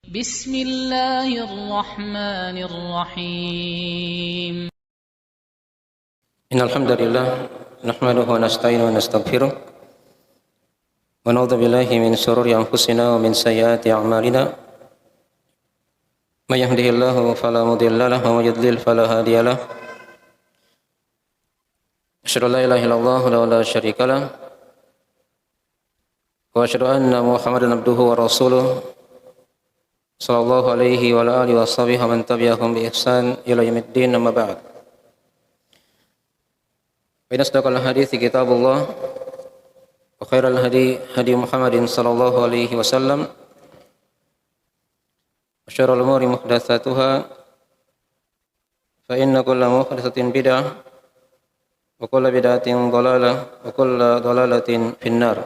بسم الله الرحمن الرحيم إن الحمد لله نحمده ونستعينه ونستغفره ونعوذ بالله من شرور أنفسنا ومن سيئات أعمالنا من يهده الله فلا مضل له ومن يضلل فلا هادي له أشهد أن لا إله إلا الله وحده لا شريك له وأشهد أن محمدا عبده ورسوله صلى الله عليه وعلى آله وصحبه ومن تبعهم بإحسان إلى يوم الدين أما بعد فإن أصدق الحديث كتاب الله وخير الهدي هدي محمد صلى الله عليه وسلم وشر الأمور محدثاتها فإن كل محدثة بدعة وكل بدعة ضلالة وكل ضلالة في النار.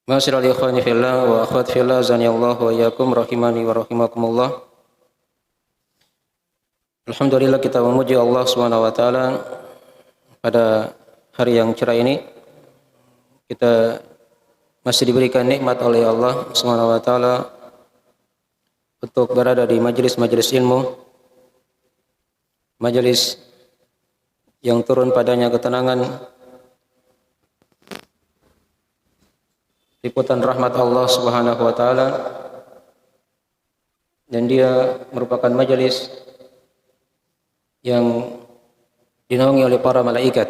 Ma'asyiral ikhwani fillah wa akhwat fillah azanillahu wa iyyakum rahimani wa rahimakumullah. Alhamdulillah, kita memuji Allah Subhanahu wa taala pada hari yang cerah ini. Kita masih diberikan nikmat oleh Allah Subhanahu wa taala untuk berada di majelis-majelis ilmu, majelis yang turun padanya ketenangan, liputan rahmat Allah Subhanahu wa taala, dan dia merupakan majelis yang dinaungi oleh para malaikat,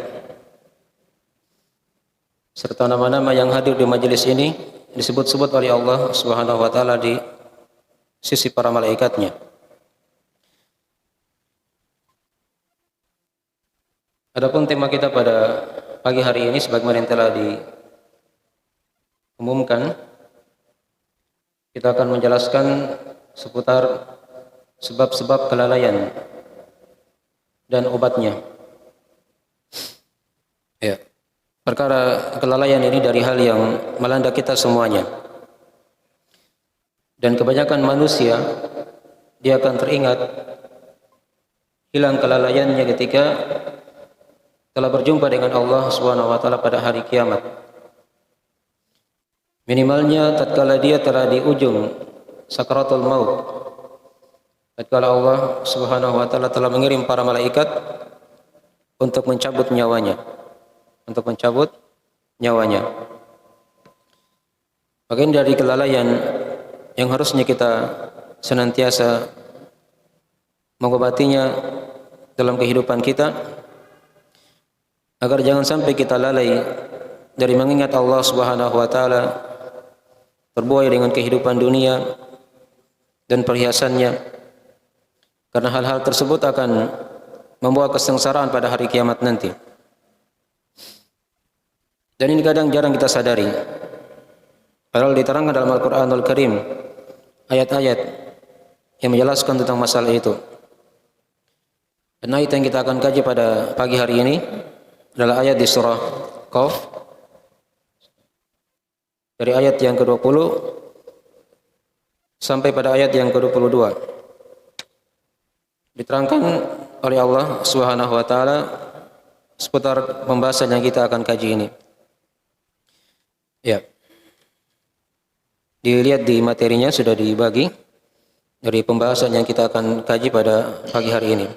serta nama-nama yang hadir di majelis ini disebut-sebut oleh Allah Subhanahu wa taala di sisi para malaikatnya. Adapun tema kita pada pagi hari ini sebagaimana yang telah diumumkan, kita akan menjelaskan seputar sebab-sebab kelalaian dan obatnya. Ya, perkara kelalaian ini dari hal yang melanda kita semuanya. Dan kebanyakan manusia dia akan teringat hilang kelalaiannya ketika telah berjumpa dengan Allah Subhanahu wa taala pada hari kiamat. Minimalnya tatkala dia telah di ujung sakaratul maut, tatkala Allah Subhanahu wa taala telah mengirim para malaikat untuk mencabut nyawanya, Bagian dari kelalaian yang harusnya kita senantiasa mengobatinya dalam kehidupan kita, agar jangan sampai kita lalai dari mengingat Allah Subhanahu wa taala, terbuai dengan kehidupan dunia dan perhiasannya, karena hal-hal tersebut akan membawa kesengsaraan pada hari kiamat nanti. Dan ini kadang jarang kita sadari, padahal diterangkan dalam Al-Quranul Karim ayat-ayat yang menjelaskan tentang masalah itu. Dan ayat yang kita akan kaji pada pagi hari ini adalah ayat di surah Qaf, dari ayat yang ke-20 sampai pada ayat yang ke-22. Diterangkan oleh Allah Subhanahu wa taala seputar pembahasan yang kita akan kaji ini. Ya. Dilihat di materinya sudah dibagi dari pembahasan yang kita akan kaji pada pagi hari ini.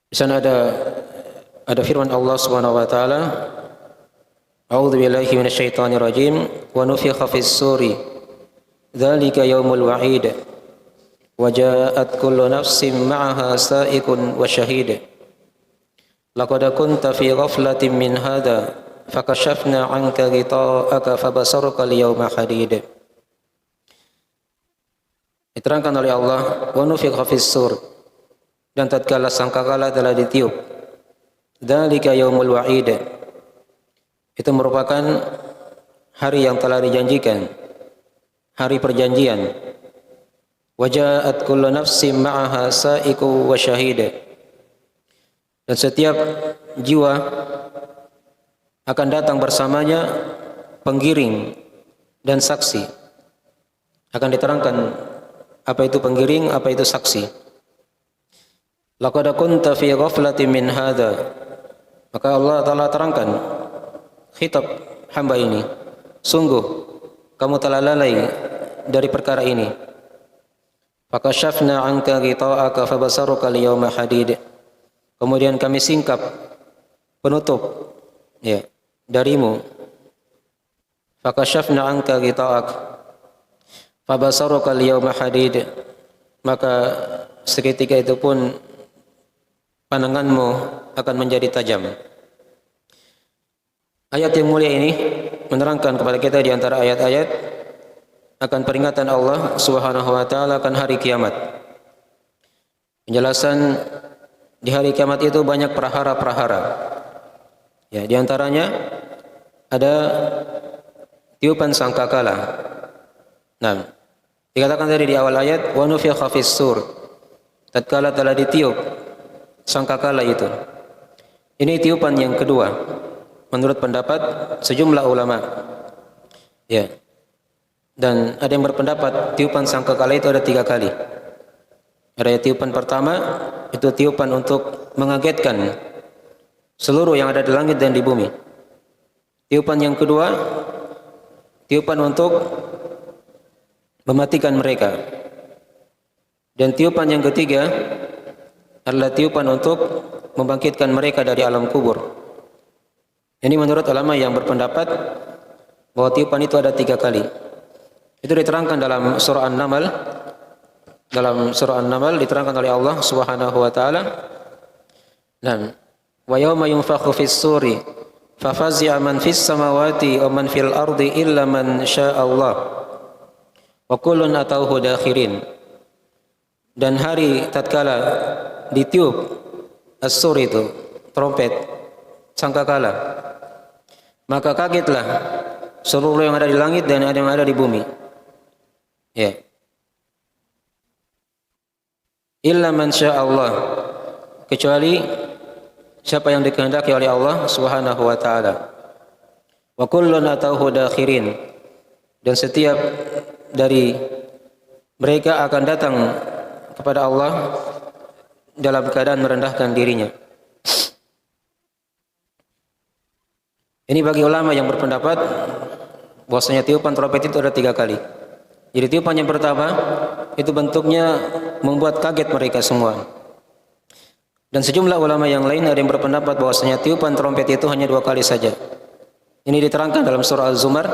Di sana ada firman Allah Subhanahu wa taala, A'udzu billahi minasyaitonir rajim, wa nufikha fis suri dzalika yaumul wa'id wa ja'at kullu nafsin ma'aha sa'iqun wa syahid laqad kunta fi ghaflatin min hadza fakashafna 'anka ghita'aka fabasaruka al-yawma hadid. Diterangkan oleh Allah, wa nufikha fis sur, dan tatkala sangkakala telah ditiup, dzalika yaumul wa'id, itu merupakan hari yang telah dijanjikan, hari perjanjian. Waja'at kullu nafsin ma'aha sa'iqu wa syahid, dan setiap jiwa akan datang bersamanya penggiring dan saksi. Akan diterangkan apa itu penggiring, apa itu saksi. Laqad kunta fi ghaflatin min hadza, maka Allah Ta'ala terangkan khitab hamba ini, sungguh kamu telah lalai dari perkara ini. Fakashafna 'anka ghita'aka fabasaruka al-yawma hadid. Kemudian kami singkap penutup ya darimu. Fakashafna 'anka ghita'ak fabasaruka al-yawma hadid. Maka seketika itu pun pandanganmu akan menjadi tajam. Ayat yang mulia ini menerangkan kepada kita di antara ayat-ayat akan peringatan Allah Subhanahu wa taala akan hari kiamat. Penjelasan di hari kiamat itu banyak prahara-prahara. Ya, di antaranya ada tiupan sangkakala. Nah, dikatakan tadi di awal ayat wa nufikha fis sur. Tatkala telah ditiup sangkakala itu. Ini tiupan yang kedua. Menurut pendapat sejumlah ulama, ya, dan ada yang berpendapat tiupan sangkakala itu ada 3 kali. Ada tiupan pertama itu tiupan untuk mengagetkan seluruh yang ada di langit dan di bumi. Tiupan yang kedua tiupan untuk mematikan mereka. Dan tiupan yang ketiga adalah tiupan untuk membangkitkan mereka dari alam kubur. Ini menurut ulama yang berpendapat bahwa tiupan itu ada 3 kali. Itu diterangkan dalam surah An-Naml. Dalam surah An-Naml diterangkan oleh Allah Subhanahu wa taala. Nah, wa yauma yunfakhu fis suri fafazi'a man fis samawati wa man fil ardi illa man syaa Allah. Wa kullun atauhu dakhirin. Dan hari tatkala ditiup as-sur itu, trompet, sangkakala, maka kagetlah seluruh yang ada di langit dan yang ada di bumi. Ya. Illa man syaa Allah, kecuali siapa yang dikehendaki oleh Allah Subhanahu wa taala. Wa kullun atauhu dakhirin, dan setiap dari mereka akan datang kepada Allah dalam keadaan merendahkan dirinya. Ini bagi ulama yang berpendapat bahwasanya tiupan trompet itu ada 3 kali. Jadi tiupan yang pertama itu bentuknya membuat kaget mereka semua. Dan sejumlah ulama yang lain ada yang berpendapat bahwasanya tiupan trompet itu hanya 2 kali saja. Ini diterangkan dalam surah Az-Zumar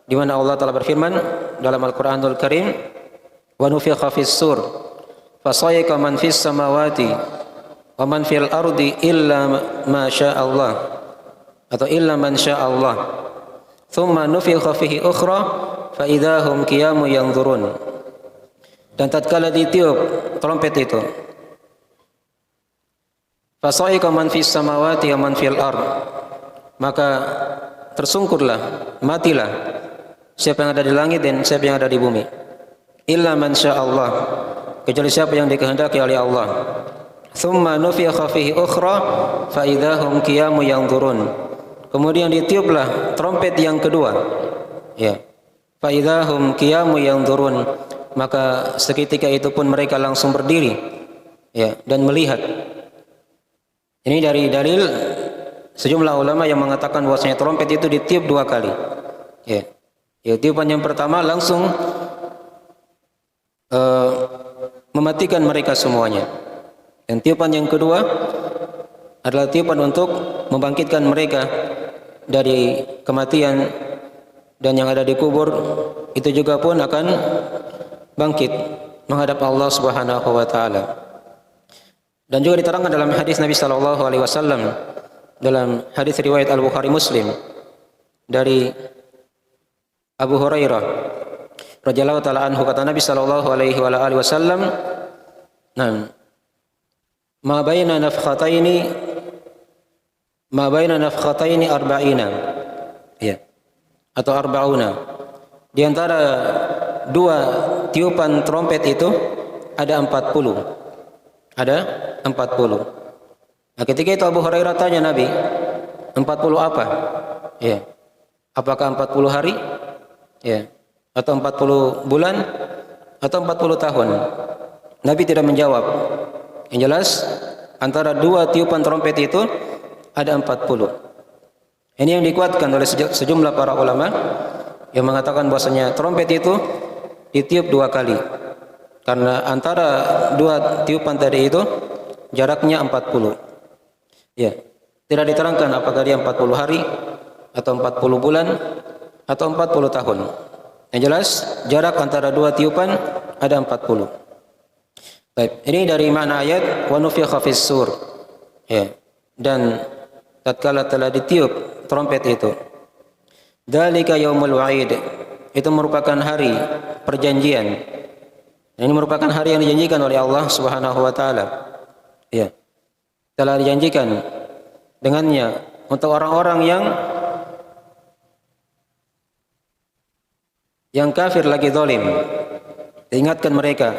di mana Allah telah berfirman dalam Al-Qur'anul Karim, "Wa nufikha fis sur fasa'iqa man fis samawati wa man fil ardi illa ma syaa Allah." Atau illa man syaa Allah. Thumma nufikha fihi ukhra fa idahum qiyamun yanzurun. Dan tatkala ditiup trompet itu, fasa'iqa man fis samawati wa man fil ard, maka tersungkurlah, matilah siapa yang ada di langit dan siapa yang ada di bumi. Illa man syaa Allah, kecuali siapa yang dikehendaki oleh Allah. Thumma nufikha fihi ukhra fa idahum qiyamun yanzurun. Kemudian ditiuplah trompet yang kedua. Ya. Fa idahum qiyamun yanzurun, maka seketika itu pun mereka langsung berdiri, ya, dan melihat. Ini dari dalil sejumlah ulama yang mengatakan bahwasanya trompet itu ditiup 2 kali. Ya. Ya, tiupan yang pertama langsung mematikan mereka semuanya. Dan tiupan yang kedua adalah tiupan untuk membangkitkan mereka dari kematian, dan yang ada di kubur itu juga pun akan bangkit menghadap Allah Subhanahu wa taala. Dan juga diterangkan dalam hadis Nabi sallallahu alaihi wasallam, dalam hadis riwayat Al-Bukhari Muslim dari Abu Hurairah radhiyallahu taala anhu, kata Nabi sallallahu alaihi wasallam, "Nah, ma baina nafkhataini arba'ina." Ya. Atau arba'una. Di antara 2 tiupan trompet itu ada 40. Ada 40. Nah, ketika itu Abu Hurairah tanya Nabi, 40 apa? Ya. Apakah 40 hari? Ya. Atau 40 bulan? Atau 40 tahun? Nabi tidak menjawab. Yang jelas antara 2 tiupan trompet itu ada 40. Ini yang dikuatkan oleh sejumlah para ulama yang mengatakan bahwasanya trompet itu ditiup 2 kali. Karena antara 2 tiupan tadi itu jaraknya 40. Ya. Tidak diterangkan apakah dia 40 hari atau 40 bulan atau 40 tahun. Yang jelas jarak antara 2 tiupan ada 40. Baik, ini dari makna ayat wa nufikha fis sur. Ya. Dan tatkala telah ditiup trompet itu. Dzalika yaumul wa'id. Itu merupakan hari perjanjian. Ini merupakan hari yang dijanjikan oleh Allah Subhanahu wa taala. Ya. Telah dijanjikan dengannya untuk orang-orang yang kafir lagi zalim. Diingatkan mereka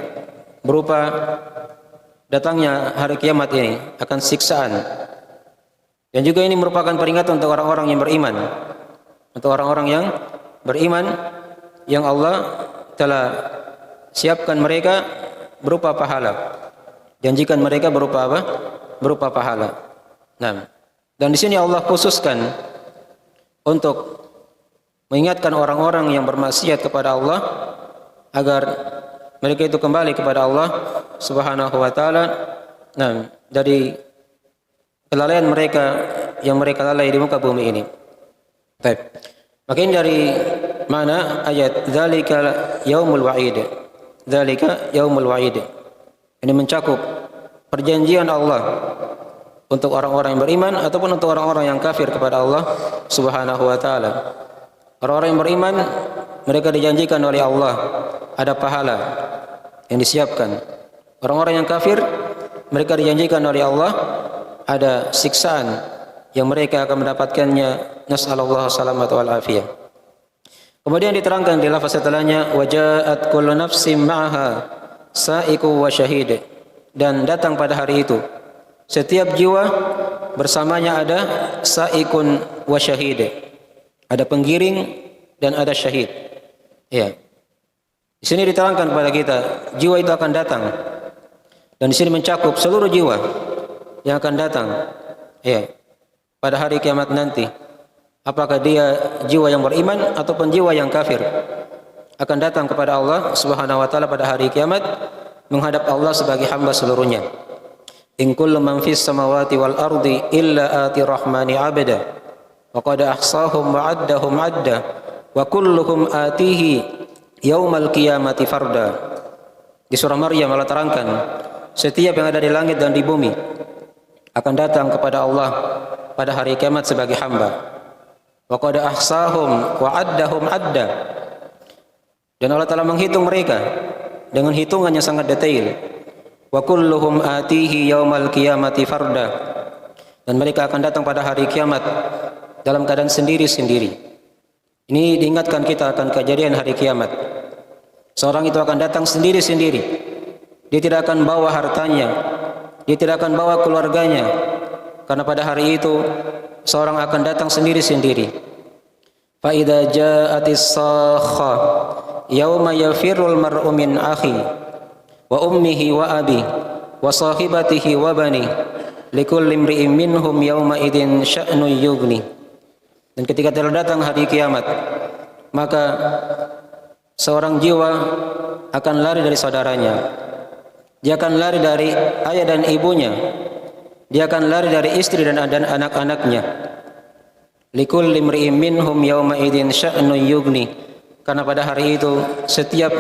berupa datangnya hari kiamat ini akan siksaan. Dan juga ini merupakan peringatan untuk orang-orang yang beriman. Untuk orang-orang yang beriman yang Allah telah siapkan mereka berupa pahala. Janjikan mereka berupa apa? Berupa pahala. Nah, dan di sini Allah khususkan untuk mengingatkan orang-orang yang bermaksiat kepada Allah agar mereka itu kembali kepada Allah Subhanahu wa taala. Nah, dari kelalaian mereka yang mereka lalai di muka bumi ini. Baik. Makin dari mana ayat dzalika yaumul wa'id. Dzalika yaumul wa'id. Ini mencakup perjanjian Allah untuk orang-orang yang beriman ataupun untuk orang-orang yang kafir kepada Allah Subhanahu wa taala. Orang-orang yang beriman mereka dijanjikan oleh Allah ada pahala yang disiapkan. Orang-orang yang kafir mereka dijanjikan oleh Allah ada siksaan yang mereka akan mendapatkannya. Nas'alullah salamata wal afiyah. Kemudian diterangkan di lafaz setelahnya waja'at kullu nafsin ma'aha sa'iqu wa syahid. Dan datang pada hari itu setiap jiwa bersamanya ada sa'iqun wa syahid. Ada penggiring dan ada syahid. Ya. Di sini diterangkan kepada kita jiwa itu akan datang. Dan di sini mencakup seluruh jiwa yang akan datang. Ya. Pada hari kiamat nanti. Apakah dia jiwa yang beriman ataupun jiwa yang kafir akan datang kepada Allah Subhanahu wa taala pada hari kiamat menghadap Allah sebagai hamba seluruhnya. In kullu man fis samawati wal ardi illa ati rahmani 'abda wa qad ahsahum wa 'addahum 'adda wa kulluhum atihi yaumal qiyamati farda. Di surah Maryam Allah terangkan setiap yang ada di langit dan di bumi akan datang kepada Allah pada hari kiamat sebagai hamba. Wa qad ahsahum wa 'addahum 'adda. Dan Allah telah menghitung mereka dengan hitungan yang sangat detail. Wa kulluhum atihi yaumal qiyamati farda. Dan mereka akan datang pada hari kiamat dalam keadaan sendiri-sendiri. Ini diingatkan kita akan kejadian hari kiamat. Seorang itu akan datang sendiri-sendiri. Dia tidak akan bawa hartanya, dia tidak akan bawa keluarganya, karena pada hari itu seorang akan datang sendiri-sendiri. Fa idza ja'atis sakha yauma yafirrul mar'u min akhi wa ummihi wa abi wa sahibatihi wa bani likulli imri'in minhum yauma idzin sya'nu yughni. Dan ketika telah datang hari kiamat, maka seorang jiwa akan lari dari saudaranya. Dia akan lari dari ayah dan ibunya. Dia akan lari dari istri dan anak-anaknya. Likulli imri'in minhum yauma idzin sya'nu yughni. Karena pada hari itu setiap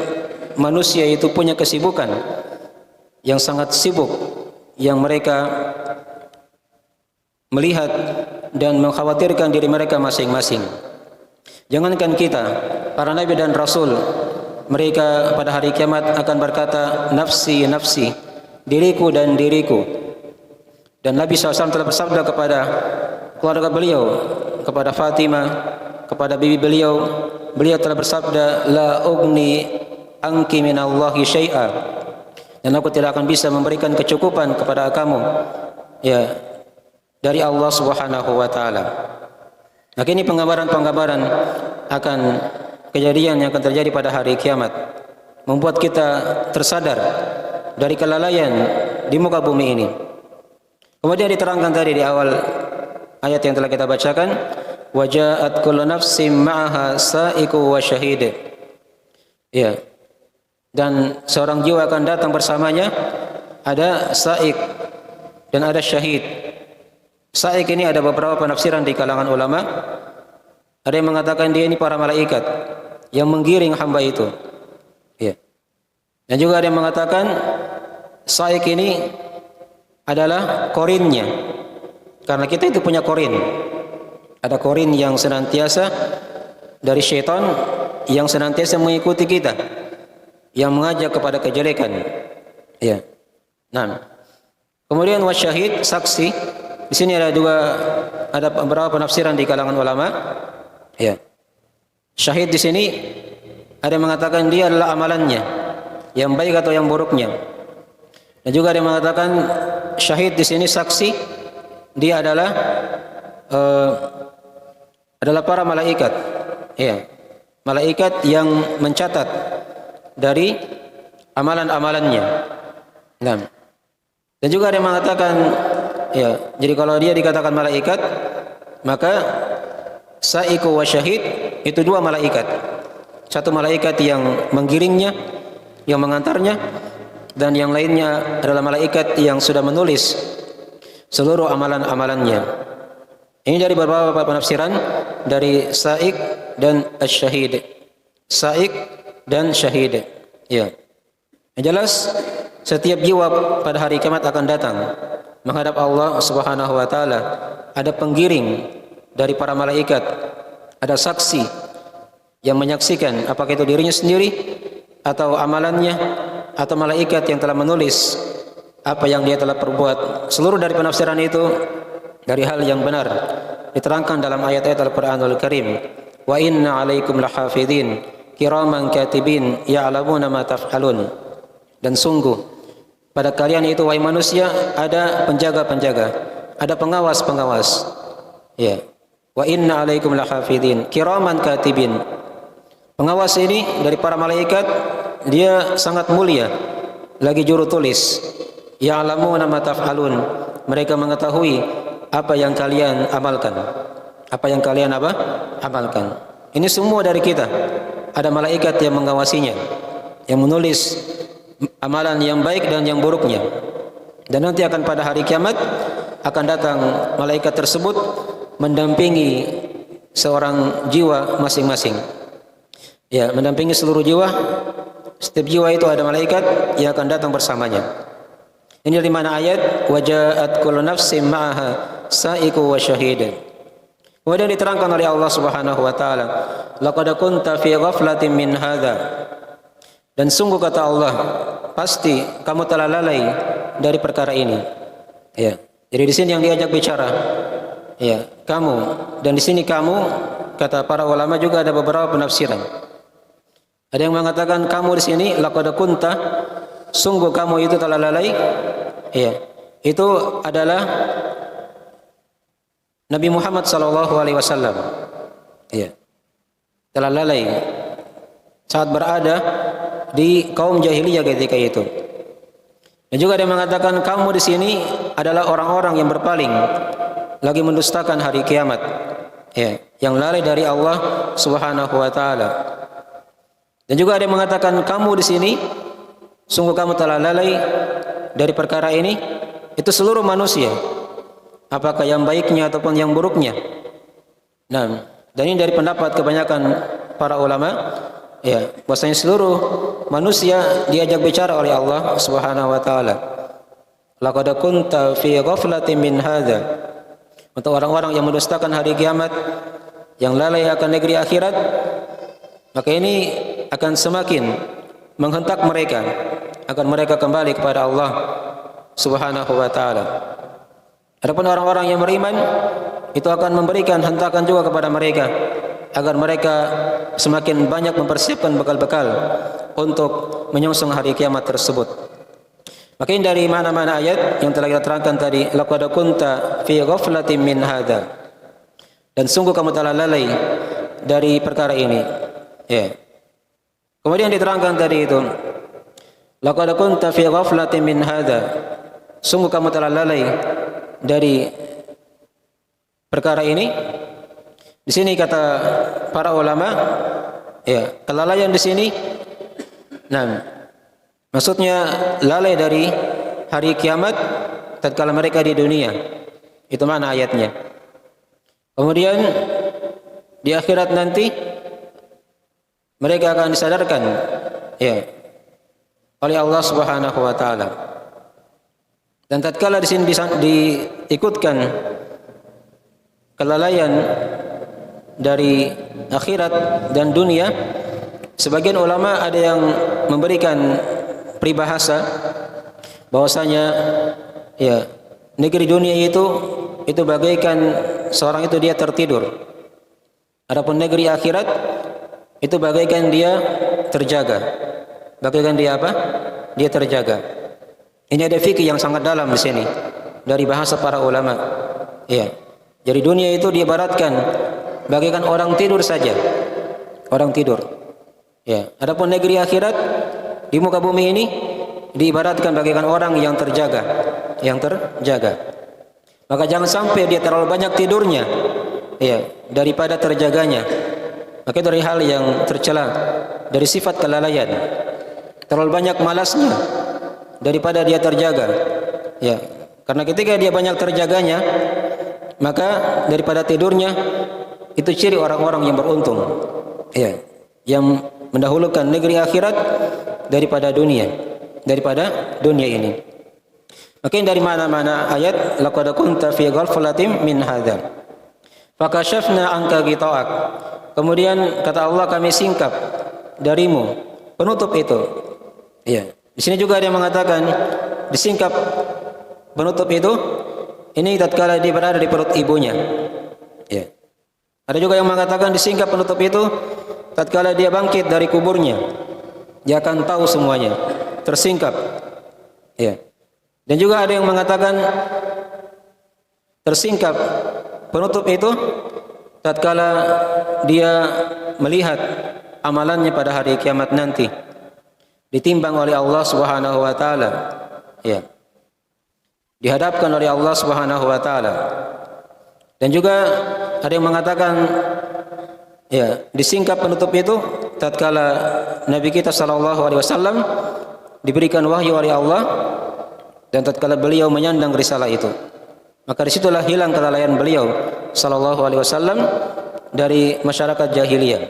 manusia itu punya kesibukan yang sangat sibuk yang mereka melihat dan mengkhawatirkan diri mereka masing-masing. Jangankan kita, para nabi dan rasul, mereka pada hari kiamat akan berkata nafsi nafsi, diriku dan diriku. Dan Nabi SAW telah bersabda kepada keluarga beliau, kepada Fatimah, kepada bibi beliau, beliau telah bersabda la ugni anki minallahi syai'a. Dan aku tidak akan bisa memberikan kecukupan kepada kamu ya dari Allah Subhanahu wa taala. Nah, ini penggambaran-penggambaran akan kejadian yang akan terjadi pada hari kiamat, membuat kita tersadar dari kelalaian di muka bumi ini. Kemudian diterangkan tadi di awal ayat yang telah kita bacakan, wa ja'at kullu nafsin ma'aha sa'iqu wa syahid. Ya. Dan seorang jiwa akan datang bersamanya ada sa'iq dan ada syahid. Sa'iq ini ada beberapa penafsiran di kalangan ulama. Ada yang mengatakan dia ini para malaikat yang menggiring hamba itu. Ya. Dan juga ada yang mengatakan sa'iq ini adalah korinnya. Karena kita itu punya korin. Ada korin yang senantiasa dari syaitan yang senantiasa mengikuti kita, yang mengajak kepada kejelekan. Ya. Nah. Kemudian wasyahid, saksi. Di sini ada beberapa penafsiran di kalangan ulama. Ya. Syahid di sini ada yang mengatakan dia adalah amalannya, yang baik atau yang buruknya. Dan juga ada yang mengatakan syahid di sini saksi, dia adalah para malaikat. Ya. Malaikat yang mencatat dari amalan-amalannya. Nah. Dan juga ada yang mengatakan ya, jadi kalau dia dikatakan malaikat, maka sa'iqu wa syahid itu dua malaikat. Satu malaikat yang menggiringnya, yang mengantarnya, dan yang lainnya adalah malaikat yang sudah menulis seluruh amalan-amalannya. Ini dari beberapa penafsiran dari sa'iq dan asy-syahid. Sa'iq dan syahid. Ya. Yang jelas setiap jiwa pada hari kiamat akan datang menghadap Allah Subhanahu wa taala. Ada penggiring dari para malaikat, ada saksi yang menyaksikan apakah itu dirinya sendiri atau amalannya atau malaikat yang telah menulis apa yang dia telah perbuat. Seluruh dari penafsiran itu dari hal yang benar diterangkan dalam ayat-ayat Al-Qur'anul Karim. Wa inna 'alaikum lahafidhin kiraman katibin ya'lamuna ma taf'alun. Dan sungguh pada kalian itu wahai manusia ada penjaga-penjaga, ada pengawas-pengawas. Ya. Wa inna 'alaikum lahafidhin kiraman katibin. Pengawas ini dari para malaikat, dia sangat mulia, lagi juru tulis. Ya'lamuna ma taf'alun. Mereka mengetahui apa yang kalian amalkan. Apa yang kalian amalkan. Ini semua dari kita. Ada malaikat yang mengawasinya, yang menulis amalan yang baik dan yang buruknya. Dan nanti akan pada hari kiamat akan datang malaikat tersebut mendampingi seorang jiwa masing-masing. Ya, mendampingi seluruh jiwa. Setiap jiwa itu ada malaikat yang akan datang bersamanya. Ini dari mana ayat wa ja'at kullu nafsin ma'aha sa'iqu wa syahid. Kemudian diterangkan oleh Allah Subhanahu wa taala, laqad kunta fi ghaflatin min hadza. Dan sungguh kata Allah, pasti kamu telah lalai dari perkara ini. Ya. Jadi di sini yang diajak bicara, ya, kamu. Dan di sini kamu, kata para ulama juga ada beberapa penafsiran. Ada yang mengatakan kamu di sini laqad kunta, sungguh kamu itu telah lalai. Ya. Itu adalah Nabi Muhammad sallallahu alaihi wasallam. Ya. Telah lalai saat berada di kaum jahiliyah ketika itu. Dan juga ada yang mengatakan kamu di sini adalah orang-orang yang berpaling, lagi mendustakan hari kiamat, ya, yang lalai dari Allah Subhanahu wa taala. Dan juga ada yang mengatakan kamu di sini sungguh kamu telah lalai dari perkara ini. Itu seluruh manusia, apakah yang baiknya ataupun yang buruknya. Nah, dan ini dari pendapat kebanyakan para ulama. Ya, bahwasanya seluruh manusia diajak bicara oleh Allah Subhanahu wa taala. Laqad kunta fi ghaflatin min hadza. Untuk orang-orang yang mendustakan hari kiamat, yang lalai akan negeri akhirat, maka ini akan semakin menghentak mereka agar mereka kembali kepada Allah Subhanahu wa taala. Adapun orang-orang yang beriman, itu akan memberikan hentakan juga kepada mereka agar mereka semakin banyak mempersiapkan bekal-bekal untuk menyongsong hari kiamat tersebut. Maka ini dari mana-mana ayat yang telah kita terangkan tadi, laqad kunta fi ghaflatin min hadza. Dan sungguh kamu telah lalai dari perkara ini. Ya. Kemudian diterangkan tadi itu, laqad kunta fi ghaflatin min hadza. Sungguh kamu telah lalai dari perkara ini. Di sini kata para ulama, ya, kelalaian di sini, nah, maksudnya lalai dari hari kiamat tatkala mereka di dunia. Itu mana ayatnya. Kemudian di akhirat nanti mereka akan disadarkan, ya, oleh Allah Subhanahu wa taala. Dan tatkala di sini diikutkan kelalaian dari akhirat dan dunia, sebagian ulama ada yang memberikan peribahasa bahwasanya, ya, negeri dunia itu bagaikan seorang itu dia tertidur. Adapun negeri akhirat itu bagaikan dia terjaga. Bagaikan dia apa? Dia terjaga. Ini ada fikih yang sangat dalam di sini dari bahasa para ulama. Ya. Jadi dunia itu diibaratkan bagaikan orang tidur saja. Orang tidur. Ya. Adapun negeri akhirat di muka bumi ini diibaratkan bagaikan orang yang terjaga. Yang terjaga. Maka jangan sampai dia terlalu banyak tidurnya, ya, daripada terjaganya. Maka dari hal yang tercela dari sifat kelalaian. Terlalu banyak malasnya daripada dia terjaga. Ya. Karena ketika dia banyak terjaganya, maka daripada tidurnya, itu ciri orang-orang yang beruntung, ya, yang mendahulukan negeri akhirat daripada dunia ini. Maka dari mana-mana ayat laqad kunta fi ghaflatin min hadza fakashafna anka ghita'ak. Kemudian kata Allah, kami singkap darimu penutup itu. Ya, di sini juga ada yang mengatakan disingkap penutup itu ini tatkala dia berada di perut ibunya. Ya. Ada juga yang mengatakan disingkap penutup itu tatkala dia bangkit dari kuburnya. Dia akan tahu semuanya, tersingkap. Ya. Dan juga ada yang mengatakan tersingkap penutup itu tatkala dia melihat amalannya pada hari kiamat nanti, ditimbang oleh Allah Subhanahu wa taala. Ya. Dihadapkan oleh Allah Subhanahu wa taala. Dan juga ada yang mengatakan, ya, disingkap penutup itu tatkala Nabi kita sallallahu alaihi wasallam diberikan wahyu oleh Allah dan tatkala beliau menyandang risalah itu. Maka disitulah hilang kelalaian beliau sallallahu alaihi wasallam dari masyarakat jahiliyah.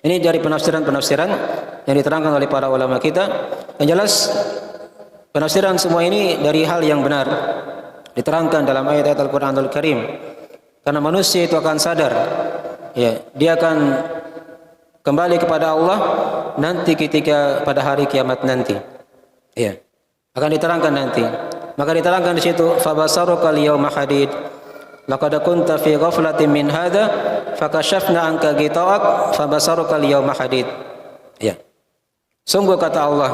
Ini dari penafsiran-penafsiran yang diterangkan oleh para ulama kita. Yang jelas penafsiran semua ini dari hal yang benar diterangkan dalam ayat-ayat Al-Qur'anul Karim. Karena manusia itu akan sadar, ya, dia akan kembali kepada Allah nanti ketika pada hari kiamat nanti. Ya. Akan diterangkan nanti. Maka diterangkan di situ fabasaruka al-yawma hadid laqad kunta fi ghaflatin min hadza fakashafna anka ghita'ak fabasaruka al-yawma hadid. Ya. Sungguh kata Allah,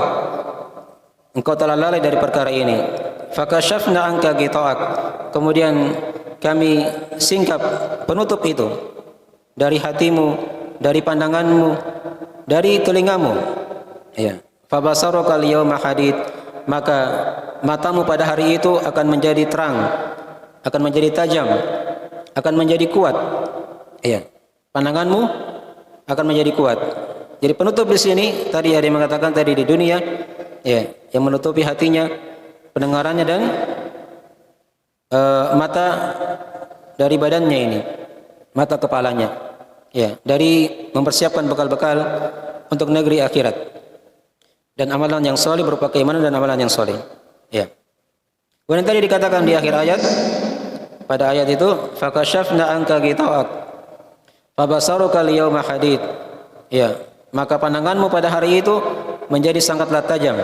engkau telah lalai dari perkara ini. Fakashafna anka ghita'ak. Kemudian kami singkap penutup itu dari hatimu, dari pandanganmu, dari telingamu. Ya. Fabasaruka al-yawma hadid. Maka matamu pada hari itu akan menjadi terang, akan menjadi tajam, akan menjadi kuat. Ya. Pandanganmu akan menjadi kuat. Jadi penutup di sini tadi ada yang mengatakan tadi di dunia, ya, yang menutupi hatinya, pendengarannya dan mata dari badannya ini, mata kepalanya, ya, dari mempersiapkan bekal-bekal untuk negeri akhirat. Dan amalan yang soleh berupa keimanan dan amalan yang soleh. Ya. Kemudian tadi dikatakan di akhir ayat, pada ayat itu, fakashafna anka ghita'ak, fabasaruka al-yawma hadid. Ya, maka pandanganmu pada hari itu menjadi sangatlah tajam.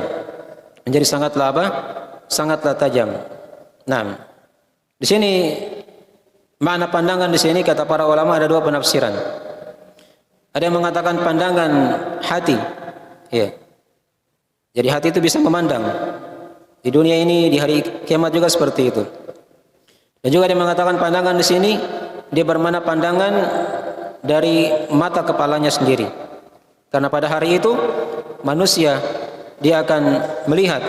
Menjadi sangatlah apa? Sangatlah tajam. Nah, di sini makna pandangan di sini kata para ulama ada dua penafsiran. Ada yang mengatakan pandangan hati. Ya. Jadi hati itu bisa memandang. Di dunia ini, di hari kiamat juga seperti itu. Dan juga dia mengatakan pandangan di sini dia bermakna pandangan dari mata kepalanya sendiri. Karena pada hari itu manusia dia akan melihat,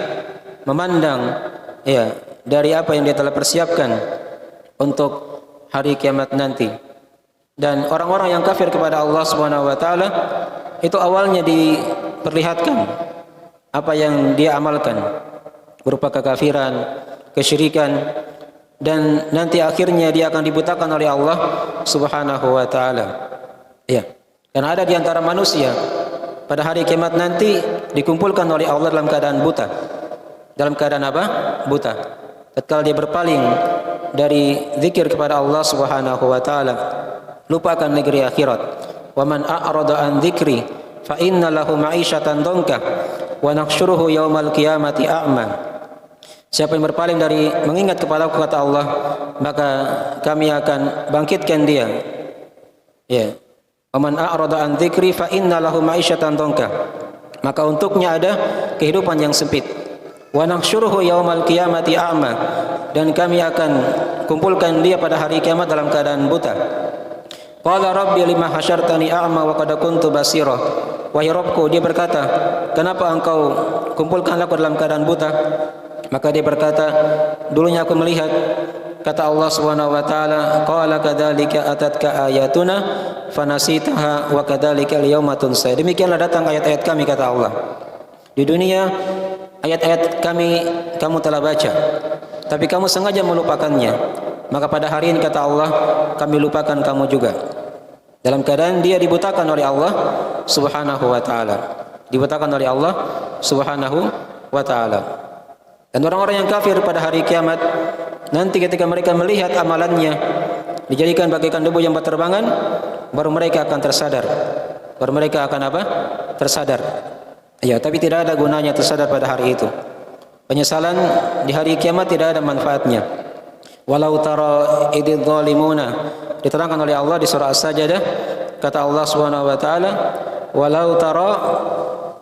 memandang, ya, dari apa yang dia telah persiapkan untuk hari kiamat nanti. Dan orang-orang yang kafir kepada Allah Subhanahu wa taala itu awalnya diperlihatkan apa yang dia amalkan berupa kekafiran, kesyirikan, dan nanti akhirnya dia akan dibutakan oleh Allah Subhanahu wa taala. Ya. Karena ada di antara manusia pada hari kiamat nanti dikumpulkan oleh Allah dalam keadaan buta. Dalam keadaan apa? Buta. Tatkala dia berpaling dari zikir kepada Allah Subhanahu wa taala, lupakan negeri akhirat. Wa man a'rada an dzikri fa inna lahu ma'isyatan dhanka wa nahsyuruhu yaumal qiyamati a'ma. Siapa yang berpaling dari mengingat kepadaku, kata Allah, maka kami akan bangkitkan dia. Ya. Wa man a'rada an dzikri fa inna lahu ma'isyatan dhanka. Maka untuknya ada kehidupan yang sempit. Wa nahsyuruhu yaumal qiyamati a'ma. Dan kami akan kumpulkan dia pada hari kiamat dalam keadaan buta. Qala rabbi lima hasyartani a'ma wa qad kuntu basira. Wahai Rabbku, dia berkata, kenapa engkau kumpulkan aku dalam keadaan buta? Maka dia berkata, dulunya aku melihat. Kata Allah Subhanahu wa taala, qala kadzalika atatka ayatuna fanasitaha wa kadzalika al-yauma tunsa. Demikianlah datang ayat-ayat kami, kata Allah. Di dunia ayat-ayat kami kamu telah baca, tapi kamu sengaja melupakannya. Maka pada hari ini, kata Allah, kami lupakan kamu juga. Dalam keadaan dia dibutakan oleh Allah Subhanahu wa taala. Dibutakan oleh Allah Subhanahu wa taala. Dan orang-orang yang kafir pada hari kiamat nanti ketika mereka melihat amalannya dijadikan bagaikan debu yang berterbangan, baru mereka akan tersadar. Baru mereka akan apa? Tersadar. Ya, tapi tidak ada gunanya tersadar pada hari itu. Penyesalan di hari kiamat tidak ada manfaatnya. Walau tara idz zalimuna, diterangkan oleh Allah di surah As-Sajdah, kata Allah Subhanahu wa taala, walau tara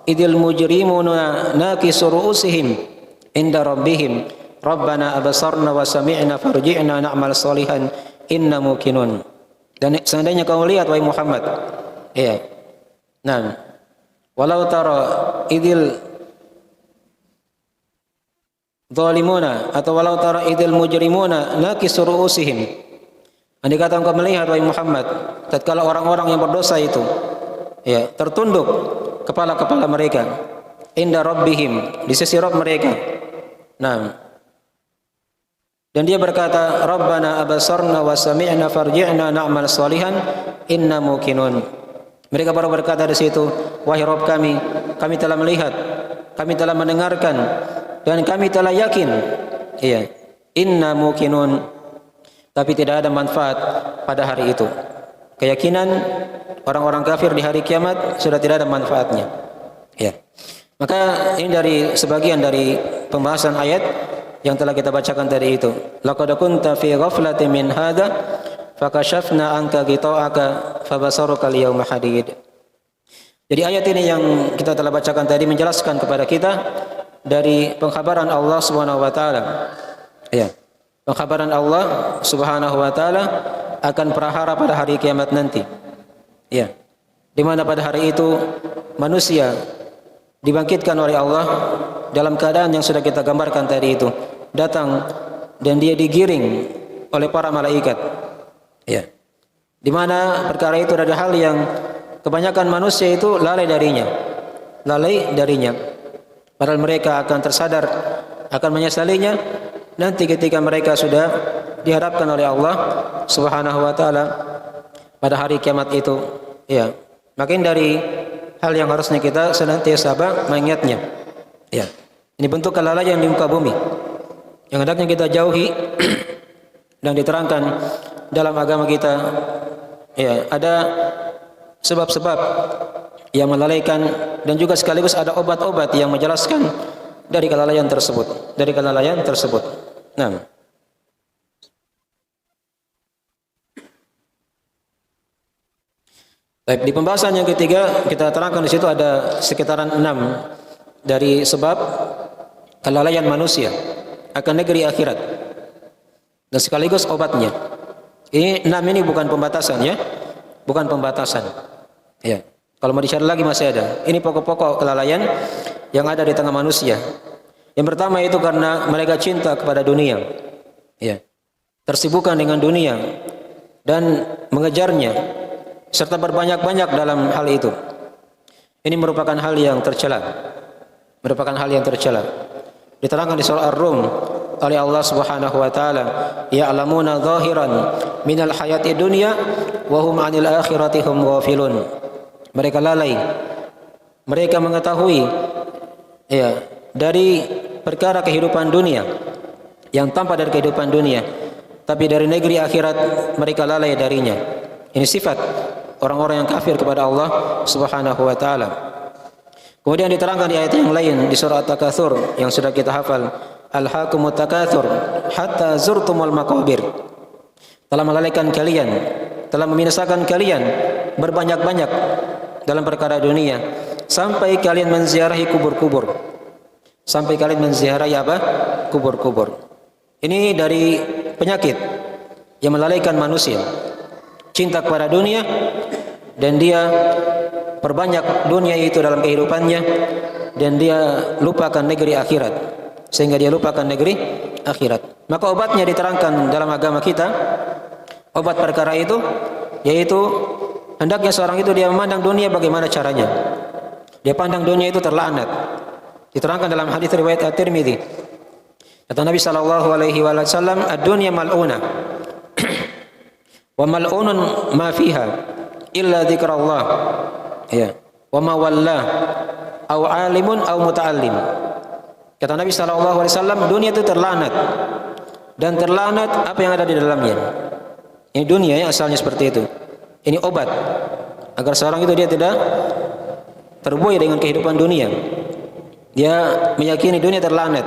idzal mujrimuna nakisu ru'usihim inda rabbihim rabbana abasarna wa sami'na farji'na na'mal salihan inna muqinun. Dan seandainya kau lihat, wahai Muhammad, ya. Nah, walau tara idzal zalimuna atau walau tara idzal mujrimuna nakisu ru'usihim. Andai kata engkau melihat, wahai Muhammad, tatkala orang-orang yang berdosa itu ya tertunduk kepala-kepala mereka inda rabbihim, di sisi Rabb mereka. Nah, dan dia berkata, Rabbana abasarna wa sami'na farji'na na'mal salihan inna muqinun. Mereka baru berkata di situ, wahai Rabb kami telah melihat, kami telah mendengarkan, dan kami telah yakin. Iya, inna muqinun. Tapi tidak ada manfaat pada hari itu. Keyakinan orang-orang kafir di hari kiamat sudah tidak ada manfaatnya. Ya. Maka ini dari sebagian dari pembahasan ayat yang telah kita bacakan tadi itu. Laqad kunta fi ghaflatin min hadza fakashafna anka ghita'aka fabasaruka al-yawma hadid. Jadi ayat ini yang kita telah bacakan tadi menjelaskan kepada kita dari pengkhabaran Allah Subhanahu wa taala. Ya. Pengkhabaran Allah Subhanahu wa taala akan prahara pada hari kiamat nanti. Ya. Di mana pada hari itu manusia dibangkitkan oleh Allah dalam keadaan yang sudah kita gambarkan tadi itu. Datang dan dia digiring oleh para malaikat. Ya. Di mana perkara itu ada hal yang kebanyakan manusia itu lalai darinya. Lalai darinya. Padahal mereka akan tersadar, akan menyesalinya nanti ketika mereka sudah dihadapkan oleh Allah Subhanahu wa taala pada hari kiamat itu. Ya. Makin dari hal yang harusnya kita senantiasa mengingatnya. Ya. Ini bentuk kelalaian di muka bumi yang hendaknya kita jauhi dan diterangkan dalam agama kita. Ya, ada sebab-sebab yang melalaikan dan juga sekaligus ada obat-obat yang menjelaskan dari kelalaian tersebut. Dari kelalaian tersebut. Nah, baik, di pembahasan yang ketiga kita terangkan di situ ada sekitaran 6 dari sebab kelalaian manusia akan negeri akhirat dan sekaligus obatnya. Ini 6 ini bukan pembatasan ya, bukan pembatasan. Ya, kalau mau dicari lagi masih ada. Ini pokok-pokok kelalaian yang ada di tengah manusia. Yang pertama itu karena mereka cinta kepada dunia. Ya, tersibukkan dengan dunia dan mengejarnya serta berbanyak-banyak dalam hal itu. Ini merupakan hal yang tercela. Diterangkan di surah Ar-Rum oleh Allah Subhanahu wa taala, ya'lamuna zahiran minal hayati dunya wa hum 'anil akhirati hum ghafilun. Mereka lalai. Mereka mengetahui dari perkara kehidupan dunia yang tampak dari kehidupan dunia, tapi dari negeri akhirat mereka lalai darinya. Ini sifat orang-orang yang kafir kepada Allah Subhanahu wa taala. Kemudian diterangkan di ayat yang lain di surah At-Takatsur yang sudah kita hafal, alhaakumut takatsur hatta zurtumul maqabir. Telah melalaikan kalian, telah membinasakan kalian berbanyak-banyak dalam perkara dunia sampai kalian menziarahi kubur-kubur. Sampai kalian menziarahi apa? Kubur-kubur. Ini dari penyakit yang melalaikan manusia. Cinta kepada dunia dan dia perbanyak dunia itu dalam kehidupannya dan dia lupakan negeri akhirat, sehingga dia lupakan negeri akhirat. Maka obatnya diterangkan dalam agama kita. Obat perkara itu yaitu hendaknya seorang itu dia memandang dunia bagaimana caranya. Dia pandang dunia itu terlaknat. Diterangkan dalam hadis riwayat At-Tirmidzi. Kata Nabi sallallahu alaihi wasallam, "Ad-dunya mal'unah wa mal'unun ma fiha illa dzikrullah." Ya, wa ma wallah au alimun au muta'allim. Kata Nabi sallallahu alaihi wasallam, dunia itu terlaknat dan terlaknat apa yang ada di dalamnya. Ini dunia ya, asalnya seperti itu. Ini obat agar seorang itu dia tidak terbuai dengan kehidupan dunia. Dia meyakini dunia terlaknat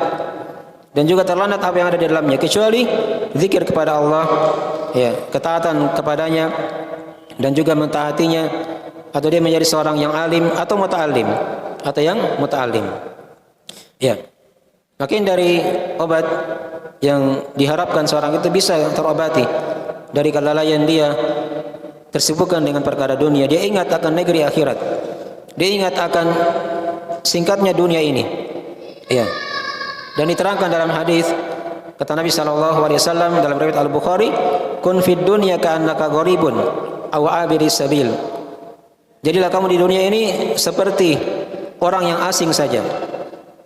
dan juga terlaknat apa yang ada di dalamnya kecuali zikir kepada Allah, ya, ketaatan kepadanya dan juga mentaatinya, atau dia menjadi seorang yang alim atau muta'alim ya. Makin dari obat yang diharapkan seorang itu bisa terobati dari kelalaian dia tersibukkan dengan perkara dunia. Dia ingat akan negeri akhirat, dia ingat akan singkatnya dunia ini, ya. Dan diterangkan dalam hadis, kata Nabi sallallahu alaihi wasallam dalam riwayat Al-Bukhari, kun fid dunya ka'annaka gharibun aw abiris sabil. Jadilah kamu di dunia ini seperti orang yang asing saja.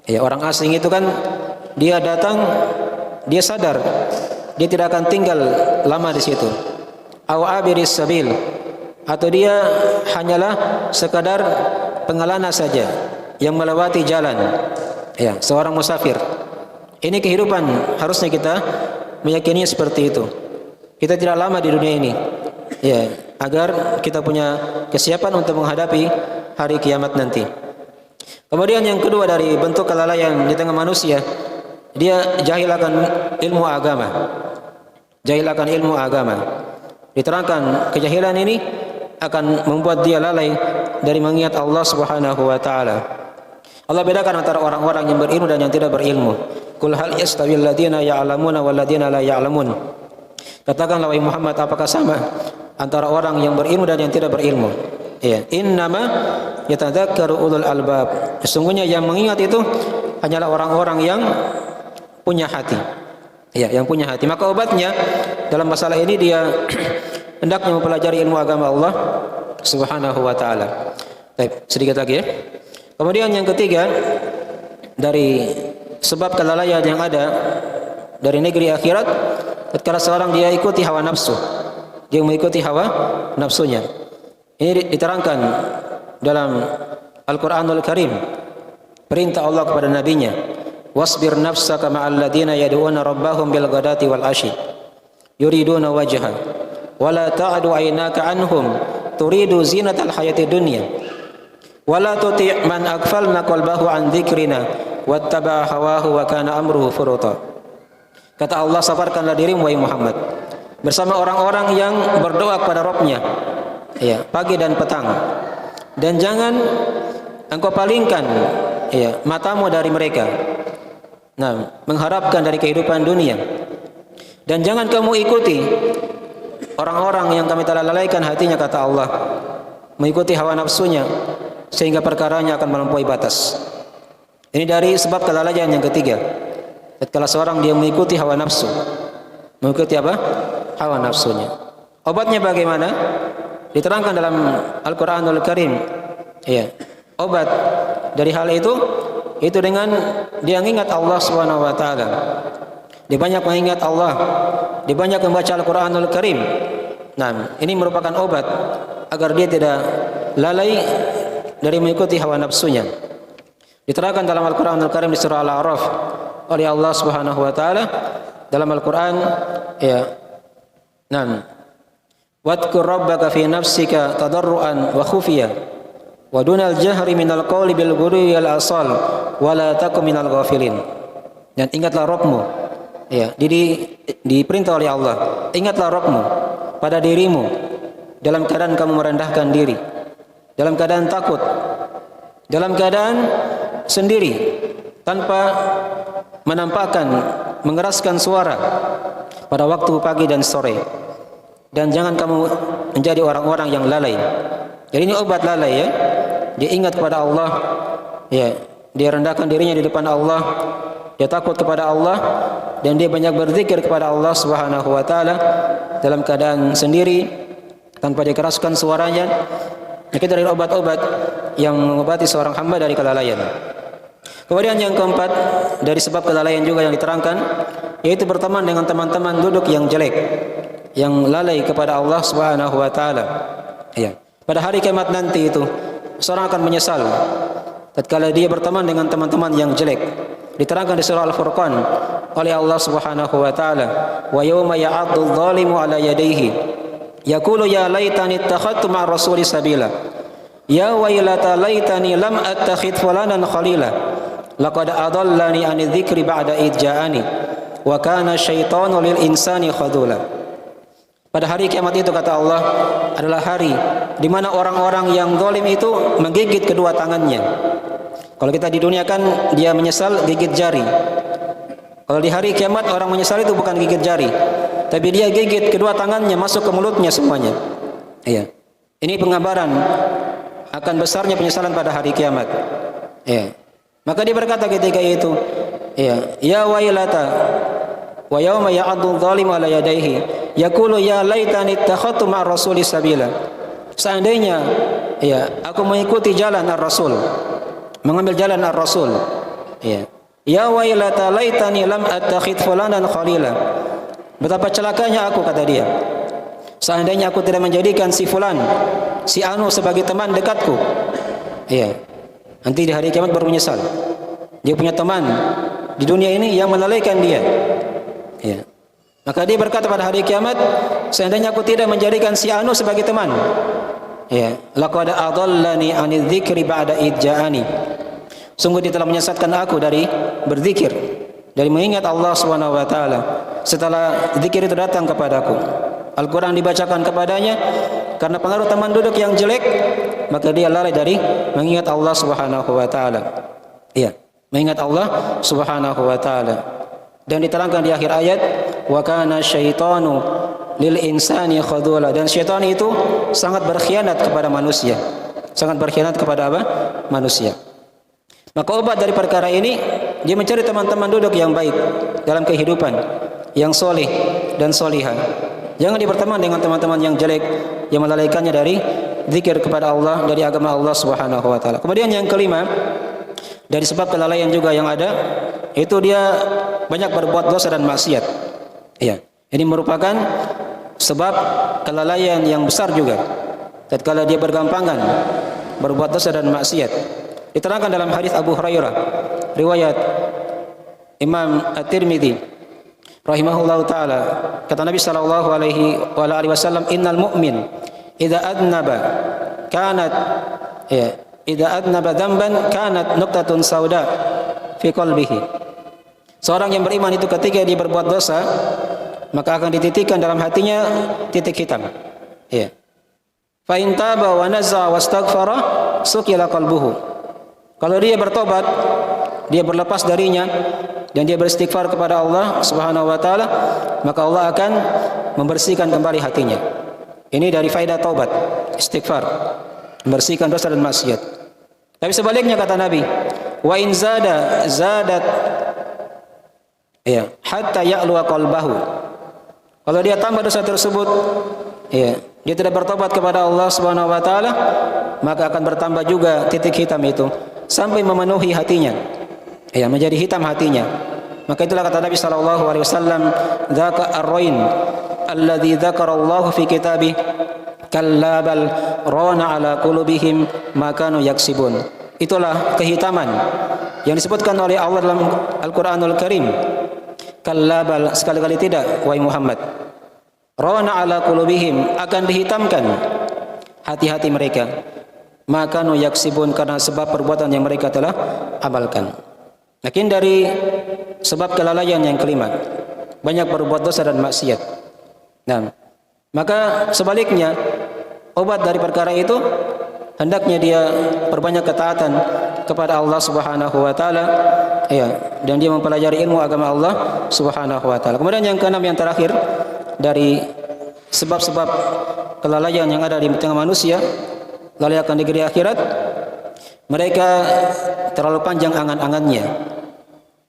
Ya, orang asing itu kan dia datang, dia sadar dia tidak akan tinggal lama di situ. Aw abiris sabil, atau dia hanyalah sekadar pengelana saja yang melewati jalan. Ya, seorang musafir. Ini kehidupan harusnya kita meyakini seperti itu. Kita tidak lama di dunia ini. Ya, agar kita punya kesiapan untuk menghadapi hari kiamat nanti. Kemudian yang kedua dari bentuk kelalaian di tengah manusia, dia jahil akan ilmu agama. Diterangkan kejahilan ini akan membuat dia lalai dari mengingat Allah Subhanahu wa taala. Allah bedakan antara orang-orang yang berilmu dan yang tidak berilmu. Qul hal yastawil ladzina ya'lamuna wal ladzina la ya'lamun. Katakanlah wahai Muhammad, apakah sama antara orang yang berilmu dan yang tidak berilmu? Ya, innama yatadzakkaru ulul albab. Sesungguhnya yang mengingat itu hanyalah orang-orang yang punya hati. Ya, yang punya hati. Maka obatnya dalam masalah ini dia hendaknya mempelajari ilmu agama Allah Subhanahu wa taala. Baik, sedikit lagi ya. Kemudian yang ketiga dari sebab kelalaian yang ada dari negeri akhirat, ketika seorang dia ikuti hawa nafsu. Dia mengikuti hawa nafsunya. Ini diterangkan dalam Al-Qur'anul Karim. Perintah Allah kepada nabinya, "Wasbir nafsaka ma'al ladzina yad'una rabbahum bil ghadati wal 'ashyi yuriduna wajha wa la ta'du 'ainaka 'anhum turidu zinatal hayati dunya wa la tuti' man aghfalna qalbahu 'an dzikrina wattaba'a hawahu wa kana amruhu furuta." Kata Allah, sabarkanlah dirimu wahai Muhammad bersama orang-orang yang berdoa kepada Rabb-nya, ya, pagi dan petang, dan jangan engkau palingkan, ya, matamu dari mereka, nah, mengharapkan dari kehidupan dunia, dan jangan kamu ikuti orang-orang yang kami telah lalaikan hatinya, kata Allah, mengikuti hawa nafsunya sehingga perkaranya akan melampaui batas. Ini dari sebab kelalaian yang ketiga. Ketika seorang dia mengikuti hawa nafsu, mengikuti apa? Hawa nafsunya. Obatnya bagaimana? Diterangkan dalam Al-Qur'anul Karim. Ya. Obat dari hal itu dengan dia ingat Allah Subhanahu wa taala. Dia banyak mengingat Allah, dia banyak membaca Al-Qur'anul Karim. Nah, ini merupakan obat agar dia tidak lalai dari mengikuti hawa nafsunya. Diterangkan dalam Al-Qur'anul Karim di surah Al-A'raf oleh Allah Subhanahu wa taala dalam Al-Qur'an, ya. Naam. Wadhkur rabbaka fi nafsika tadarruan wa khufiyya wa dunal jahri minal qawli bil ghudwi wal asal wa la takum minal ghafilin. Dan ingatlah Rabbmu. Ya, diperintah oleh Allah. Ingatlah Rabbmu pada dirimu dalam keadaan kamu merendahkan diri, dalam keadaan takut, dalam keadaan sendiri tanpa menampakkan, mengeraskan suara pada waktu pagi dan sore. Dan jangan kamu menjadi orang-orang yang lalai. Jadi ini obat lalai, ya. Dia ingat kepada Allah, ya. Dia rendahkan dirinya di depan Allah, dia takut kepada Allah, dan dia banyak berzikir kepada Allah Subhanahu wa taala dalam keadaan sendiri tanpa dikeraskan suaranya. Itu dari obat-obat yang mengobati seorang hamba dari kelalaian. Kemudian yang keempat, dari sebab kelalaian juga yang diterangkan, yaitu berteman dengan teman-teman duduk yang jelek, yang lalai kepada Allah Subhanahu wa taala. Ya. Pada hari kiamat nanti itu seorang akan menyesal tatkala dia berteman dengan teman-teman yang jelek. Diterangkan di surah Al-Furqan oleh Allah Subhanahu wa taala, "Wa yauma ya'addu adh-dhalimu 'ala yadayhi yaqulu ya laitani ittakhadtu ma'a rasuli sabila. Ya wailata laitani lam attakhidh fulanan khalila. Laqad adallani 'ani dzikri ba'da id ja'ani wa kana syaitanu lil insani khadula." Pada hari kiamat itu, kata Allah, adalah hari di mana orang-orang yang zalim itu menggigit kedua tangannya. Kalau kita di dunia kan dia menyesal gigit jari. Kalau di hari kiamat orang menyesal itu bukan gigit jari, tapi dia gigit kedua tangannya masuk ke mulutnya semuanya. Iya. Ini penggambaran akan besarnya penyesalan pada hari kiamat. Iya. Maka dia berkata ketika itu, iya, ya wailata wa yauma ya'addu adh-dhalimu 'ala yadayhi yaqulu ya laitani ittakhadtu ma'a rasuli sabila. Seandainya ya aku mengikuti jalan ar-rasul, mengambil jalan ar-rasul, ya. Ya wailata laitani lam attakhidh fulanan khalila. Betapa celakanya aku, kata dia. Seandainya aku tidak menjadikan si fulan, si anu sebagai teman dekatku. Iya. Nanti di hari kiamat baru menyesal. Dia punya teman di dunia ini yang melalaikan dia. Iya. Maka dia berkata pada hari kiamat, seandainya aku tidak menjadikan si anu sebagai teman. Ya, laqad adallani 'ani dzikri ba'da id ja'ani. Sungguh dia telah menyesatkan aku dari berzikir, dari mengingat Allah Subhanahu wa taala setelah zikir itu datang kepadaku. Al-Qur'an dibacakan kepadanya, karena pengaruh teman duduk yang jelek, maka dia lalai dari mengingat Allah Subhanahu wa taala. Iya, mengingat Allah Subhanahu wa taala. Dan diterangkan di akhir ayat, wa kana syaitanu lil insani khadula. Dan syaitan itu sangat berkhianat kepada manusia. Sangat berkhianat kepada apa? Manusia. Maka obat dari perkara ini, dia mencari teman-teman duduk yang baik dalam kehidupan, yang soleh dan solihah. Jangan dia berteman dengan teman-teman yang jelek, yang melalaikannya dari zikir kepada Allah, dari agama Allah Subhanahu wa taala. Kemudian yang kelima, dari sebab kelalaian juga yang ada, itu dia banyak berbuat dosa dan maksiat. Iya, ini merupakan sebab kelalaian yang besar juga. Tatkala dia bergampangan berbuat dosa dan maksiat. Diterangkan dalam hadis Abu Hurairah, riwayat Imam At-Tirmidzi rahimahullahu taala, kata Nabi sallallahu alaihi wasallam, innal mu'min idza adnaba kanat idza adnaba dzamban kanat nuqtatun sauda fi qalbihi. Seorang yang beriman itu ketika dia berbuat dosa, maka akan dititikkan dalam hatinya titik hitam. Ya. Fa in taba wa nazza wastaghfara sukila qalbuhu. Kalau dia bertobat, dia berlepas darinya dan dia beristighfar kepada Allah Subhanahu wa taala, maka Allah akan membersihkan kembali hatinya. Ini dari faedah taubat, istighfar, membersihkan dosa dan maksiat. Tapi sebaliknya kata Nabi, wa in zadat ya hatta ya'luwa qalbahu. Kalau dia tambah dosa tersebut, ya, dia tidak bertobat kepada Allah Subhanahu wa taala, maka akan bertambah juga titik hitam itu sampai memenuhi hatinya. Ya, menjadi hitam hatinya. Maka itulah kata Nabi sallallahu alaihi wasallam, "Dzaka ar-rain alladzi dzakara Allah fi kitabih, kalla bal rana ala qulubihim ma kanu yaksibun." Itulah kehitaman yang disebutkan oleh Allah dalam Al-Qur'anul Karim. Kalla bal, sekali-kali tidak wahai Muhammad. Rana ala qulubihim, akan dihitamkan hati-hati mereka. Maka nu yaksibun, karena sebab perbuatan yang mereka telah amalkan. Mungkin dari sebab kelalaian yang kelima, banyak berbuat dosa dan maksiat. Nah, maka sebaliknya obat dari perkara itu hendaknya dia perbanyak ketaatan kepada Allah Subhanahu wa taala, ya, dan dia mempelajari ilmu agama Allah Subhanahu wa taala. Kemudian yang keenam, yang terakhir dari sebab-sebab kelalaian yang ada di tengah manusia, lalai akan negeri akhirat, mereka terlalu panjang angan-angannya.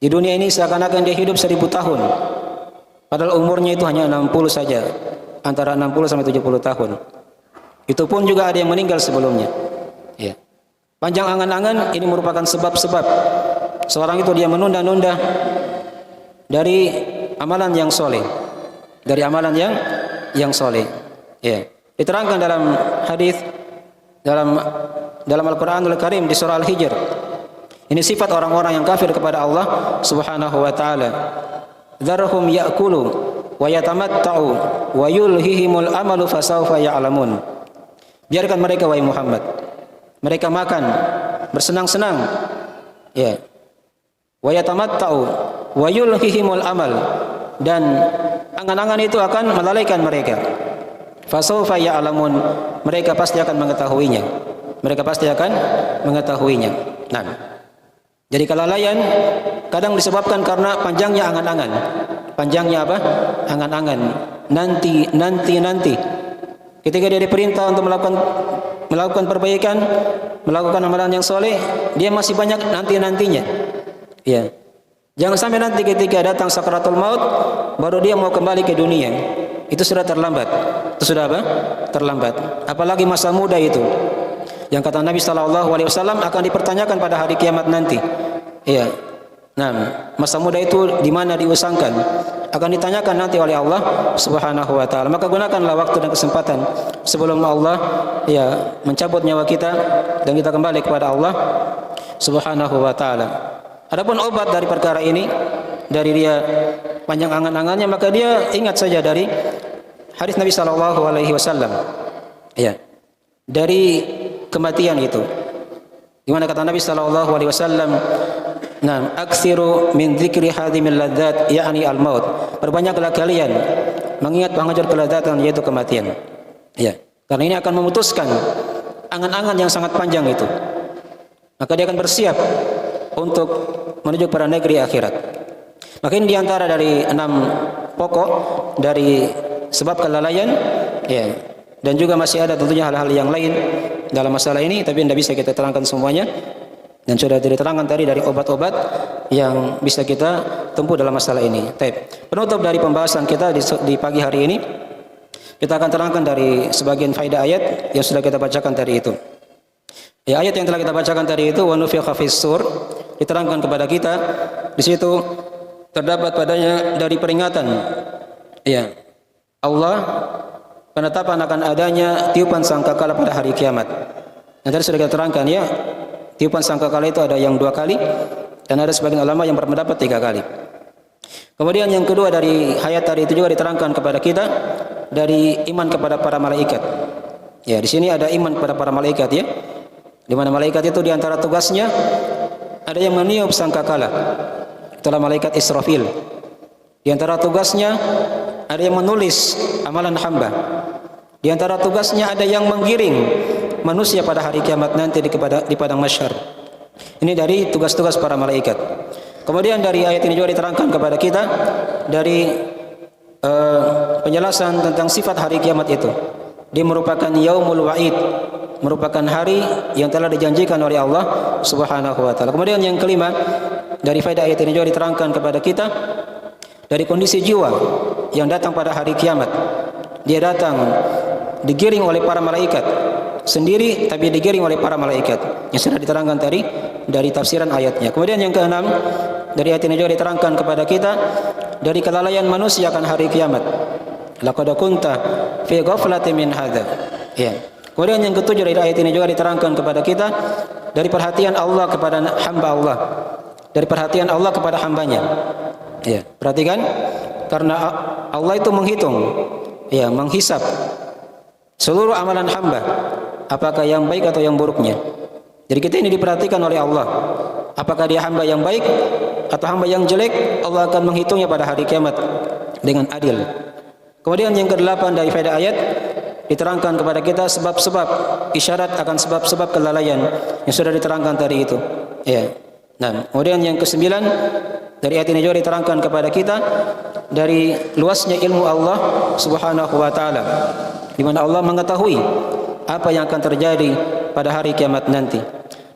Di dunia ini seakan-akan dia hidup 1000 tahun, padahal umurnya itu hanya 60 saja, antara 60 sampai 70 tahun. Itu pun juga ada yang meninggal sebelumnya. Ya. Panjang angan-angan ini merupakan sebab-sebab seorang itu dia menunda-nunda dari amalan yang soleh, dari amalan yang soleh. Ya. Diterangkan dalam hadis dalam Al-Qur'anul Karim di surah Al-Hijr. Ini sifat orang-orang yang kafir kepada Allah Subhanahu wa taala. Dzarhum ya'kulu wa yatamatta'u wa yulhihimul amalu fasawfa ya'lamun. Biarkan mereka wahai Muhammad. Mereka makan, bersenang-senang. Ya. Wa yatamatta'u wa yulhihimul amal, dan angan-angan itu akan melalaikan mereka. Fasawfa ya'lamun, mereka pasti akan mengetahuinya. Mereka pasti akan mengetahuinya. Nah, jadi kelalaian kadang disebabkan karena panjangnya angan-angan. Panjangnya apa? Angan-angan. Nanti. Ketika dia diperintah untuk melakukan perbaikan, melakukan amalan yang soleh, dia masih banyak nantinya. Ya. Jangan sampai nanti ketika datang sakaratul maut, baru dia mau kembali ke dunia. Itu sudah terlambat. Itu sudah apa? Terlambat. Apalagi masa muda itu, yang kata Nabi sallallahu alaihi wasallam akan dipertanyakan pada hari kiamat nanti. Iya. Nah, masa muda itu di mana diusangkan? Akan ditanyakan nanti oleh Allah Subhanahu wa taala. Maka gunakanlah waktu dan kesempatan sebelum Allah ya mencabut nyawa kita dan kita kembali kepada Allah Subhanahu wa taala. Adapun obat dari perkara ini, dari dia panjang angan-angannya, maka dia ingat saja dari hadis Nabi sallallahu alaihi wasallam. Ya. Dari kematian itu, di mana kata Nabi sallallahu alaihi wasallam, "Nah, aksiru min dzikri hadhimil ladzat, yakni al-maut." Perbanyaklah kalian mengingat penghancur kelezatan, yaitu kematian. Ya, karena ini akan memutuskan angan-angan yang sangat panjang itu. Maka dia akan bersiap untuk menuju pada negeri akhirat. Maka ini diantara dari 6 pokok dari sebab kelalaian, ya. Dan juga masih ada tentunya hal-hal yang lain dalam masalah ini, tapi tidak bisa kita terangkan semuanya. Dan sudah diterangkan tadi dari obat-obat yang bisa kita tempuh dalam masalah ini. Penutup dari pembahasan kita di pagi hari ini, kita akan terangkan dari sebagian faedah ayat yang sudah kita bacakan tadi itu. Ya, ayat yang telah kita bacakan tadi itu, wa nufikha fis-sur, diterangkan kepada kita. Di situ terdapat padanya dari peringatan, ya, Allah penetapan akan adanya tiupan sangkakala pada hari kiamat. Nah, tadi sudah kita terangkan ya, tiupan sangkakala itu ada yang 2 kali dan ada sebagian ulama yang berpendapat 3 kali. Kemudian yang kedua dari ayat tadi itu juga diterangkan kepada kita dari iman kepada para malaikat. Ya, di sini ada iman kepada para malaikat ya. Di mana malaikat itu di antara tugasnya ada yang meniup sangkakala. Itulah malaikat Israfil. Di antara tugasnya ada yang menulis amalan hamba. Di antara tugasnya ada yang menggiring manusia pada hari kiamat nanti di padang mahsyar. Ini dari tugas-tugas para malaikat. Kemudian dari ayat ini juga diterangkan kepada kita dari penjelasan tentang sifat hari kiamat itu. Dia merupakan yaumul wa'id, merupakan hari yang telah dijanjikan oleh Allah Subhanahu wa taala. Kemudian yang kelima dari faedah ayat ini juga diterangkan kepada kita dari kondisi jiwa yang datang pada hari kiamat. Dia datang digiring oleh para malaikat, sendiri tapi digiring oleh para malaikat. Yang sudah diterangkan tadi dari tafsiran ayatnya. Kemudian yang keenam, dari ayat ini juga diterangkan kepada kita dari kelalaian manusia akan hari kiamat. Laqad kunta fi ghaflatin min hadza. Ya. Kemudian yang ketujuh dari ayat ini juga diterangkan kepada kita dari perhatian Allah kepada hamba Allah. Dari perhatian Allah kepada hambanya. Ya, perhatikan, karena Allah itu menghitung, ya, menghisap seluruh amalan hamba, apakah yang baik atau yang buruknya. Jadi kita ini diperhatikan oleh Allah. Apakah dia hamba yang baik atau hamba yang jelek, Allah akan menghitungnya pada hari kiamat dengan adil. Kemudian yang kedelapan dari faedah ayat diterangkan kepada kita sebab-sebab, isyarat akan sebab-sebab kelalaian yang sudah diterangkan tadi itu. Ya. Nah, kemudian yang kesembilan dari ayat ini juga diterangkan kepada kita dari luasnya ilmu Allah Subhanahu wa taala, di mana Allah mengetahui apa yang akan terjadi pada hari kiamat nanti.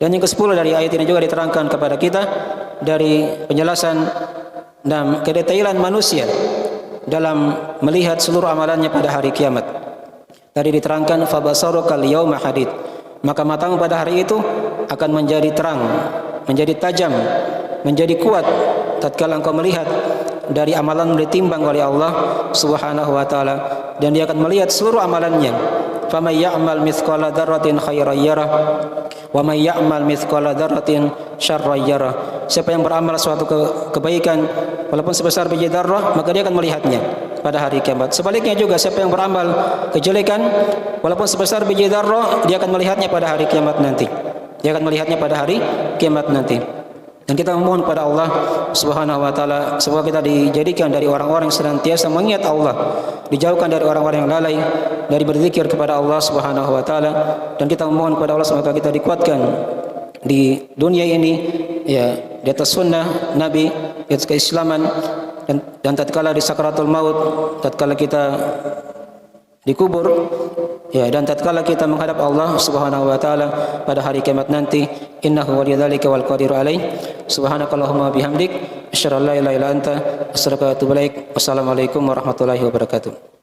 Dan yang ke-10 dari ayat ini juga diterangkan kepada kita dari penjelasan dan kedetailan manusia dalam melihat seluruh amalannya pada hari kiamat. Tadi diterangkan fabasarukal yauma hadid, maka matamu pada hari itu akan menjadi terang, menjadi tajam, menjadi kuat tatkala engkau melihat dari amalan ditimbang oleh Allah Subhanahu wa taala, dan dia akan melihat seluruh amalannya. Faman ya'mal mithqala dzarratin khairan yarah wa man ya'mal mithqala dzarratin syarran yarah. Siapa yang beramal suatu kebaikan walaupun sebesar biji dzarrah, maka dia akan melihatnya pada hari kiamat. Sebaliknya juga, siapa yang beramal kejelekan walaupun sebesar biji dzarrah, dia akan melihatnya pada hari kiamat nanti. Dia akan melihatnya pada hari kiamat nanti. Dan kita memohon kepada Allah Subhanahu wa taala semoga kita dijadikan dari orang-orang yang senantiasa mengingat Allah, dijauhkan dari orang-orang yang lalai dari berzikir kepada Allah Subhanahu wa taala, dan kita memohon kepada Allah semoga kita dikuatkan di dunia ini, ya, di atas sunnah Nabi, di atas keislaman, dan tatkala di sakaratul maut, tatkala kita dikubur, ya, dan tatkala kita menghadap Allah Subhanahu wa taala pada hari kiamat nanti. Innahu waliyudzalika wal qadiru alaih. Subhanakallahumma bihamdik asyhadu an la ilaha illa anta astaghfiruka wa atubu ilaik. Wassalamualaikum warahmatullahi wabarakatuh.